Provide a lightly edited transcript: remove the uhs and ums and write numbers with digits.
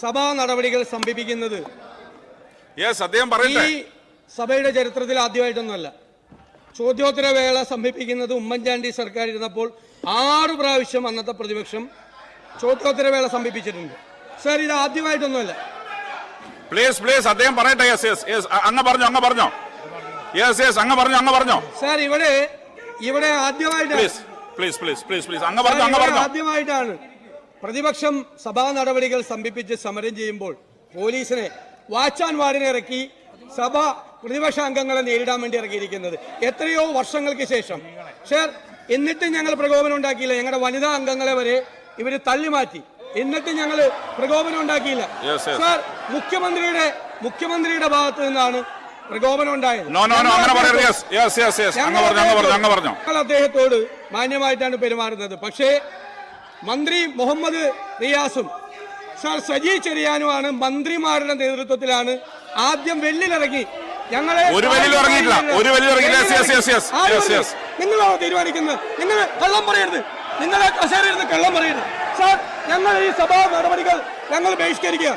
സഭാ നടപടികൾ സ്തംഭിപ്പിക്കുന്നത് ഈ സഭയുടെ ചരിത്രത്തിൽ ആദ്യമായിട്ടൊന്നുമല്ല. ചോദ്യോത്തര വേള സ്തംഭിപ്പിക്കുന്നത് ഉമ്മൻചാണ്ടി സർക്കാർ ഇരുന്നപ്പോൾ 6 പ്രാവശ്യം അന്നത്തെ പ്രതിപക്ഷം ചോദ്യോത്തര വേള സ്തംഭിപ്പിച്ചിട്ടുണ്ട്. സർ, ഇത് ആദ്യമായിട്ടൊന്നുമല്ല. പ്ലീസ് അദ്ദേഹം പറയട്ടെ. അങ്ങ് പറഞ്ഞോ. സർ, ഇവിടെ ആദ്യമായിട്ടാണ് പ്രതിപക്ഷം സഭാ നടപടികൾ സ്തംഭിപ്പിച്ച് സമരം ചെയ്യുമ്പോൾ പോലീസിനെ വാച്ച് ആൻഡ് വാർഡിനെ ഇറക്കി സഭ പ്രതിപക്ഷ അംഗങ്ങളെ നേരിടാൻ വേണ്ടി ഇറക്കിയിരിക്കുന്നത്. എത്രയോ വർഷങ്ങൾക്ക് ശേഷം. സർ, എന്നിട്ട് ഞങ്ങൾ പ്രകോപനം ഉണ്ടാക്കിയില്ല. ഞങ്ങളുടെ വനിതാ അംഗങ്ങളെ വരെ ഇവര് തള്ളിമാറ്റി. എന്നിട്ട് ഞങ്ങൾ പ്രകോപനം ഉണ്ടാക്കിയില്ല. സർ, മുഖ്യമന്ത്രിയുടെ ഭാഗത്ത് നിന്നാണ് പ്രകോപനം ഉണ്ടായത്. ഞങ്ങൾ അദ്ദേഹത്തോട് മാന്യമായിട്ടാണ് പെരുമാറുന്നത്. പക്ഷേ മന്ത്രി മുഹമ്മദ് റിയാസും സർ സജി ചെറിയാനുമാണ് മന്ത്രിമാരുടെ നേതൃത്വത്തിലാണ് ആദ്യം വെള്ളിലിറങ്ങി ഞങ്ങളെ. നിങ്ങളാണോ തീരുമാനിക്കുന്നത്? നിങ്ങൾ കള്ളം പറയരുത്. നിങ്ങളെ കസേരയിരുന്ന് കള്ളം പറയരുത്. സാർ, ഞങ്ങൾ ഈ സഭാ നടപടികൾ ഞങ്ങൾ ബഹിഷ്കരിക്കുക.